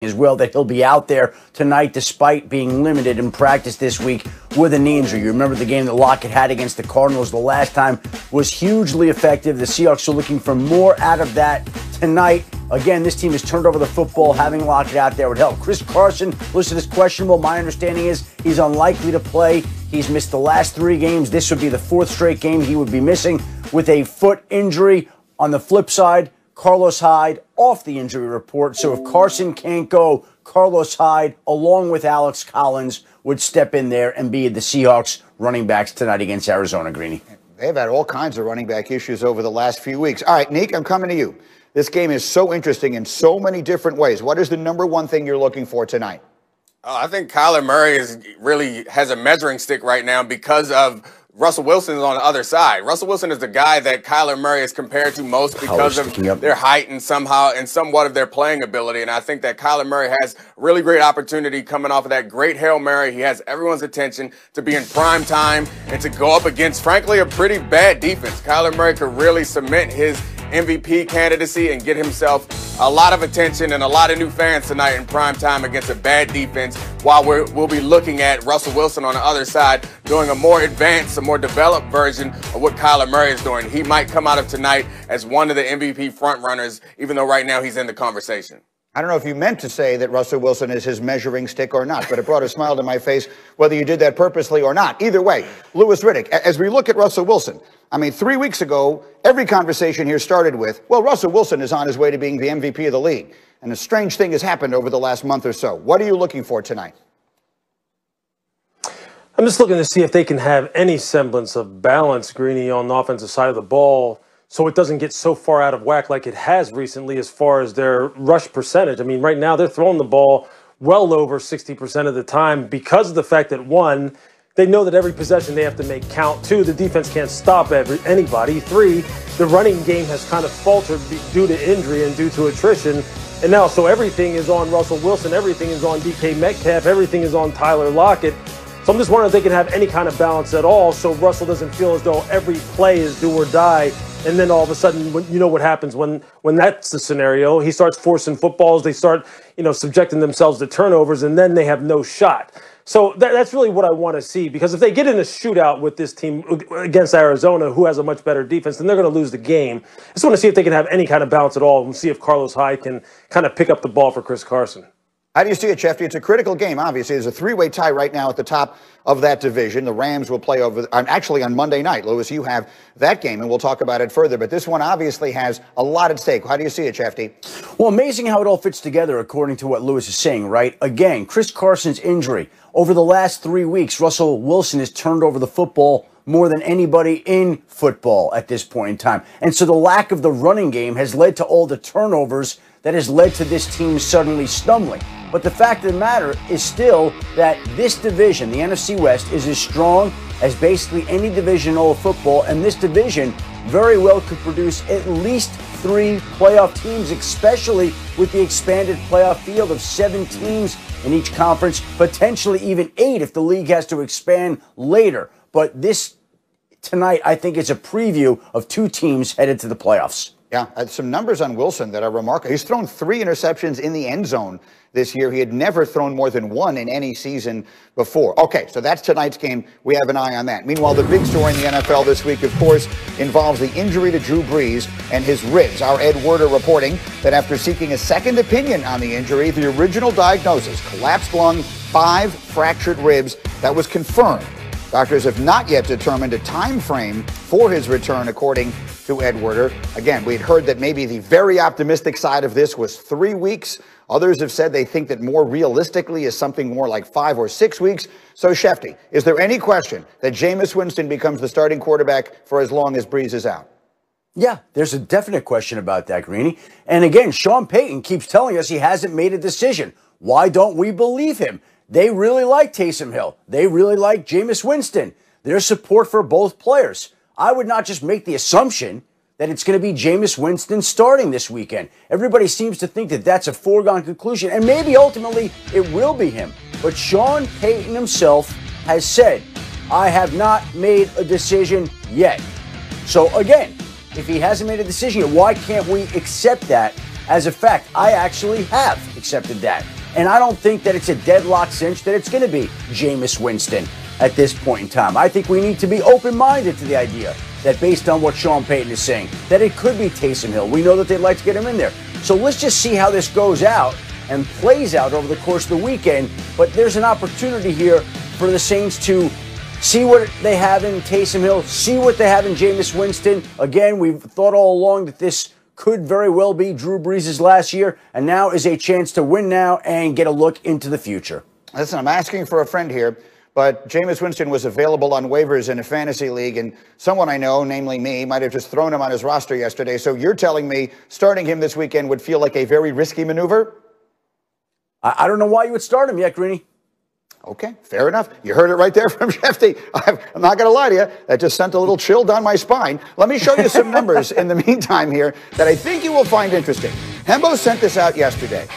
as well that he'll be out there tonight despite being limited in practice this week with a knee injury. You remember the game that Lockett had against the Cardinals the last time was hugely effective. The Seahawks are looking for more out of that tonight. Again, this team has turned over the football. Having Lockett out there would help. Chris Carson, listed as questionable. My understanding is he's unlikely to play. He's missed the last 3 games. This would be the 4th straight game he would be missing with a foot injury. On the flip side, Carlos Hyde off the injury report. So if Carson can't go, Carlos Hyde, along with Alex Collins, would step in there and be the Seahawks running backs tonight against Arizona, Greeny. They've had all kinds of running back issues over the last few weeks. All right, Neek, I'm coming to you. This game is so interesting in so many different ways. What is the number one thing you're looking for tonight? I think Kyler Murray really has a measuring stick right now because of Russell Wilson is on the other side. Russell Wilson is the guy that Kyler Murray is compared to most because of their height and somewhat of their playing ability. And I think that Kyler Murray has a really great opportunity coming off of that great Hail Mary. He has everyone's attention to be in prime time and to go up against, frankly, a pretty bad defense. Kyler Murray could really cement his MVP candidacy and get himself a lot of attention and a lot of new fans tonight in prime time against a bad defense, while we'll be looking at Russell Wilson on the other side doing a more advanced, a more developed version of what Kyler Murray is doing. He might come out of tonight as one of the MVP frontrunners, even though right now he's in the conversation. I don't know if you meant to say that Russell Wilson is his measuring stick or not, but it brought a smile to my face whether you did that purposely or not. Either way, Louis Riddick, as we look at Russell Wilson, I mean, 3 weeks ago, every conversation here started with, well, Russell Wilson is on his way to being the MVP of the league. And a strange thing has happened over the last month or so. What are you looking for tonight? I'm just looking to see if they can have any semblance of balance, Greeny, on the offensive side of the ball, so it doesn't get so far out of whack like it has recently as far as their rush percentage. I mean, right now they're throwing the ball well over 60% of the time because of the fact that, one, they know that every possession they have to make count. 2, the defense can't stop anybody. 3, the running game has kind of faltered due to injury and due to attrition. And now, so everything is on Russell Wilson, everything is on DK Metcalf, everything is on Tyler Lockett. So I'm just wondering if they can have any kind of balance at all so Russell doesn't feel as though every play is do or die. And then all of a sudden, you know what happens when that's the scenario. He starts forcing footballs. They start, subjecting themselves to turnovers, and then they have no shot. So that's really what I want to see, because if they get in a shootout with this team against Arizona, who has a much better defense, then they're going to lose the game. I just want to see if they can have any kind of balance at all and see if Carlos Hyde can kind of pick up the ball for Chris Carson. How do you see it, Schefter? It's a critical game, obviously. There's a 3-way tie right now at the top of that division. The Rams will play actually on Monday night. Louis, you have that game, and we'll talk about it further. But this one obviously has a lot at stake. How do you see it, Schefter? Well, amazing how it all fits together according to what Louis is saying, right? Again, Chris Carson's injury. Over the last 3 weeks, Russell Wilson has turned over the football more than anybody in football at this point in time. And so the lack of the running game has led to all the turnovers that has led to this team suddenly stumbling. But the fact of the matter is still that this division, the NFC West, is as strong as basically any division in all of football, and this division very well could produce at least 3 playoff teams, especially with the expanded playoff field of 7 teams in each conference, potentially even 8 if the league has to expand later. But this tonight, I think, is a preview of 2 teams headed to the playoffs. Yeah, some numbers on Wilson that are remarkable. He's thrown 3 interceptions in the end zone this year. He had never thrown more than 1 in any season before. Okay, so that's tonight's game. We have an eye on that. Meanwhile, the big story in the NFL this week, of course, involves the injury to Drew Brees and his ribs. Our Ed Werder reporting that after seeking a second opinion on the injury, the original diagnosis, collapsed lung, 5 fractured ribs, that was confirmed. Doctors have not yet determined a time frame for his return, according to Ed Werder. Again, we'd heard that maybe the very optimistic side of this was 3 weeks. Others have said they think that more realistically is something more like 5 or 6 weeks. So, Schefter, is there any question that Jameis Winston becomes the starting quarterback for as long as Brees is out? Yeah, there's a definite question about that, Greeny. And again, Sean Payton keeps telling us he hasn't made a decision. Why don't we believe him? They really like Taysom Hill. They really like Jameis Winston. There's support for both players. I would not just make the assumption that it's going to be Jameis Winston starting this weekend. Everybody seems to think that that's a foregone conclusion, and maybe ultimately it will be him. But Sean Payton himself has said, I have not made a decision yet. So again, if he hasn't made a decision yet, why can't we accept that as a fact? I actually have accepted that. And I don't think that it's a deadlock cinch that it's going to be Jameis Winston at this point in time. I think we need to be open-minded to the idea that based on what Sean Payton is saying, that it could be Taysom Hill. We know that they'd like to get him in there. So let's just see how this goes out and plays out over the course of the weekend. But there's an opportunity here for the Saints to see what they have in Taysom Hill, see what they have in Jameis Winston. Again, we've thought all along that this could very well be Drew Brees' last year, and now is a chance to win now and get a look into the future. Listen, I'm asking for a friend here, but Jameis Winston was available on waivers in a fantasy league, and someone I know, namely me, might have just thrown him on his roster yesterday. So you're telling me starting him this weekend would feel like a very risky maneuver? I don't know why you would start him yet, Greeny. Okay, fair enough. You heard it right there from Schefter. I'm not going to lie to you. That just sent a little chill down my spine. Let me show you some numbers in the meantime here that I think you will find interesting. Hembo sent this out yesterday.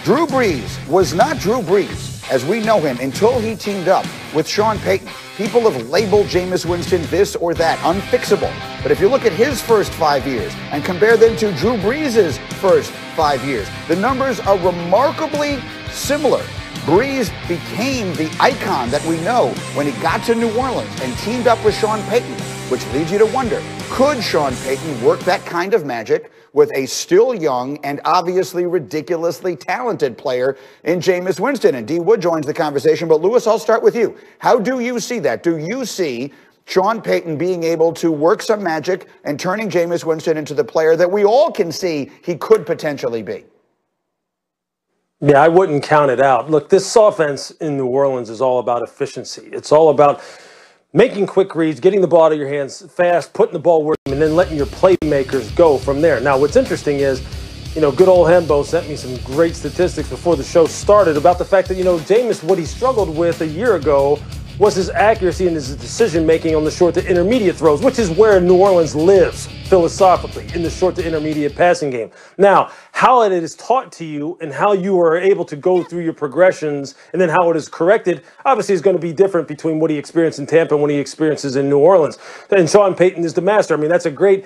Drew Brees was not Drew Brees, as we know him, until he teamed up with Sean Payton. People have labeled Jameis Winston this or that, unfixable. But if you look at his first 5 years and compare them to Drew Brees' first 5 years, the numbers are remarkably similar. Brees became the icon that we know when he got to New Orleans and teamed up with Sean Payton, which leads you to wonder, could Sean Payton work that kind of magic with a still young and obviously ridiculously talented player in Jameis Winston? And D. Wood joins the conversation, but Lewis, I'll start with you. How do you see that? Do you see Sean Payton being able to work some magic and turning Jameis Winston into the player that we all can see he could potentially be? Yeah, I wouldn't count it out. Look, this offense in New Orleans is all about efficiency. It's all about making quick reads, getting the ball out of your hands fast, putting the ball where and then letting your playmakers go from there. Now, what's interesting is, good old Hembo sent me some great statistics before the show started about the fact that, Jameis, what he struggled with a year ago was his accuracy and his decision-making on the short to intermediate throws, which is where New Orleans lives philosophically, in the short to intermediate passing game. Now, how it is taught to you and how you are able to go through your progressions and then how it is corrected, obviously is going to be different between what he experienced in Tampa and what he experiences in New Orleans. And Sean Payton is the master. I mean, that's a great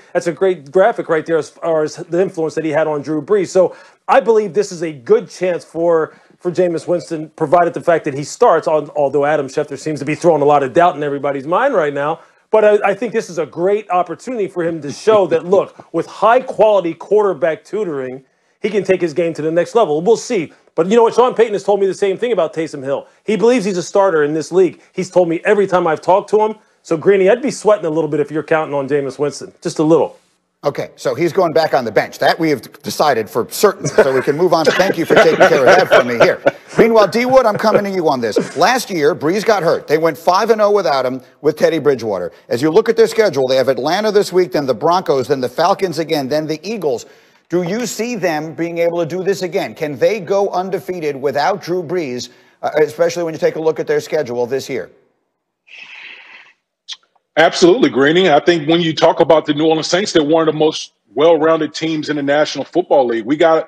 graphic right there as far as the influence that he had on Drew Brees. So I believe this is a good chance for Jameis Winston, provided the fact that he starts, although Adam Schefter seems to be throwing a lot of doubt in everybody's mind right now. But I think this is a great opportunity for him to show that, look, with high-quality quarterback tutoring, he can take his game to the next level. We'll see. But you know what? Sean Payton has told me the same thing about Taysom Hill. He believes he's a starter in this league. He's told me every time I've talked to him. So, Greeny, I'd be sweating a little bit if you're counting on Jameis Winston. Just a little. Okay, so he's going back on the bench. That we have decided for certain, so we can move on. Thank you for taking care of that for me here. Meanwhile, D. Wood, I'm coming to you on this. Last year, Brees got hurt. They went 5-0 without him with Teddy Bridgewater. As you look at their schedule, they have Atlanta this week, then the Broncos, then the Falcons again, then the Eagles. Do you see them being able to do this again? Can they go undefeated without Drew Brees, especially when you take a look at their schedule this year? Absolutely, Greeny. I think when you talk about the New Orleans Saints, they're one of the most well-rounded teams in the National Football League. We got,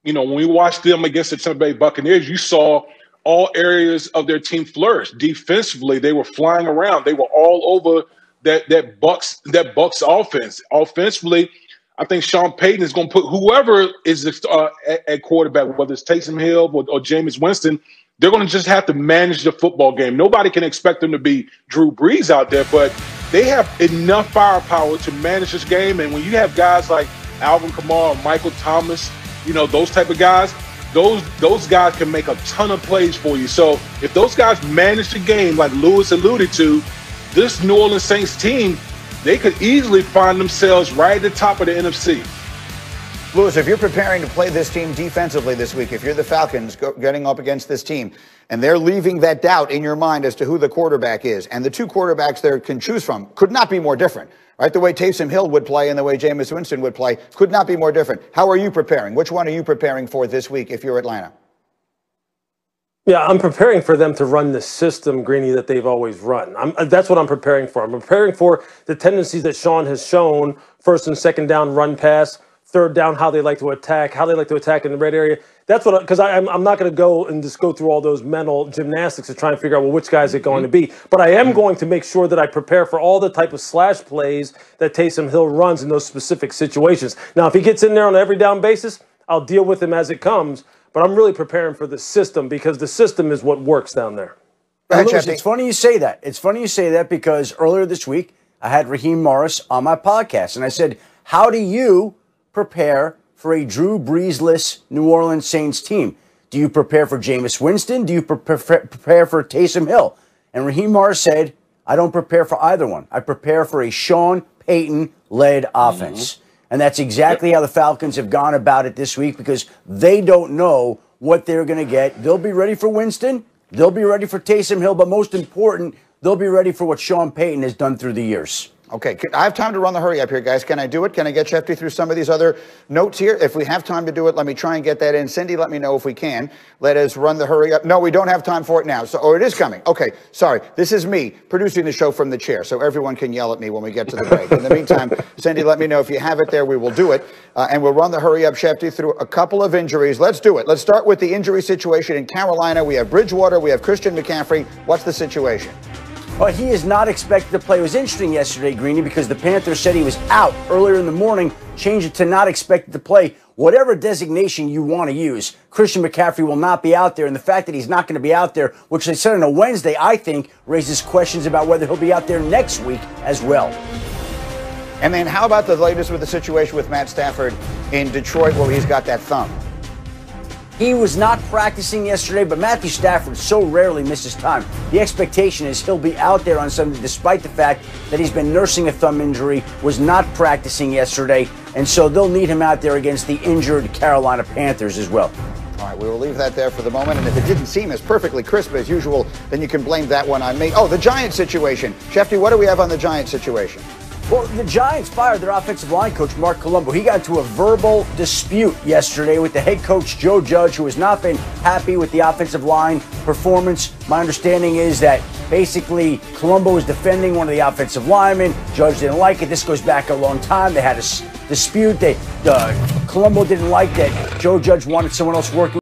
when we watched them against the Tampa Bay Buccaneers, you saw all areas of their team flourish. Defensively, they were flying around. They were all over that Bucks offense. Offensively, I think Sean Payton is going to put whoever is at quarterback, whether it's Taysom Hill or Jameis Winston, they're going to just have to manage the football game. Nobody can expect them to be Drew Brees out there, but they have enough firepower to manage this game. And when you have guys like Alvin Kamara, Michael Thomas, those type of guys, those guys can make a ton of plays for you. So if those guys manage the game, like Lewis alluded to, this New Orleans Saints team, they could easily find themselves right at the top of the NFC. Lewis, if you're preparing to play this team defensively this week, if you're the Falcons getting up against this team, and they're leaving that doubt in your mind as to who the quarterback is, and the two quarterbacks they can choose from could not be more different, right? The way Taysom Hill would play and the way Jameis Winston would play could not be more different. How are you preparing? Which one are you preparing for this week if you're Atlanta? Yeah, I'm preparing for them to run the system, Greeny, that they've always run. That's what I'm preparing for. I'm preparing for the tendencies that Sean has shown, first and second down run pass, third down, how they like to attack in the red area. That's what, because I'm not going to go and just go through all those mental gymnastics to try and figure out, well, which guy is it going to be. But I am going to make sure that I prepare for all the type of slash plays that Taysom Hill runs in those specific situations. Now, if he gets in there on an every down basis, I'll deal with him as it comes. But I'm really preparing for the system because the system is what works down there. Lewis, it's funny you say that. It's funny you say that because earlier this week, I had Raheem Morris on my podcast, and I said, how do you prepare for a Drew Brees-less New Orleans Saints team? Do you prepare for Jameis Winston? Do you prepare for Taysom Hill? And Raheem Morris said, I don't prepare for either one. I prepare for a Sean Payton-led offense. Mm-hmm. And that's exactly how the Falcons have gone about it this week because they don't know what they're going to get. They'll be ready for Winston. They'll be ready for Taysom Hill. But most important, they'll be ready for what Sean Payton has done through the years. Okay, I have time to run the hurry up here, guys. Can I do it? Can I get Schefter through some of these other notes here? If we have time to do it, let me try and get that in. Cindy, let me know if we can. Let us run the hurry up. No, we don't have time for it now. So, it is coming. Okay, sorry. This is me producing the show from the chair, so everyone can yell at me when we get to the break. In the meantime, Cindy, let me know if you have it there. We will do it, and we'll run the hurry up, Schefter, through a couple of injuries. Let's do it. Let's start with the injury situation in Carolina. We have Bridgewater. We have Christian McCaffrey. What's the situation? Well, he is not expected to play. It was interesting yesterday, Greeny, because the Panthers said he was out earlier in the morning, changed it to not expected to play. Whatever designation you want to use, Christian McCaffrey will not be out there. And the fact that he's not going to be out there, which they said on a Wednesday, I think, raises questions about whether he'll be out there next week as well. And then how about the latest with the situation with Matt Stafford in Detroit where he's got that thumb? He was not practicing yesterday, but Matthew Stafford so rarely misses time. The expectation is he'll be out there on Sunday, despite the fact that he's been nursing a thumb injury, was not practicing yesterday, and so they'll need him out there against the injured Carolina Panthers as well. All right, we will leave that there for the moment, and if it didn't seem as perfectly crisp as usual, then you can blame that one on me. Oh, the Giants situation. Schefter, what do we have on the Giants situation? Well, the Giants fired their offensive line coach, Mark Colombo. He got into a verbal dispute yesterday with the head coach, Joe Judge, who has not been happy with the offensive line performance. My understanding is that basically Colombo was defending one of the offensive linemen. Judge didn't like it. This goes back a long time. They had a dispute. Colombo didn't like that Joe Judge wanted someone else working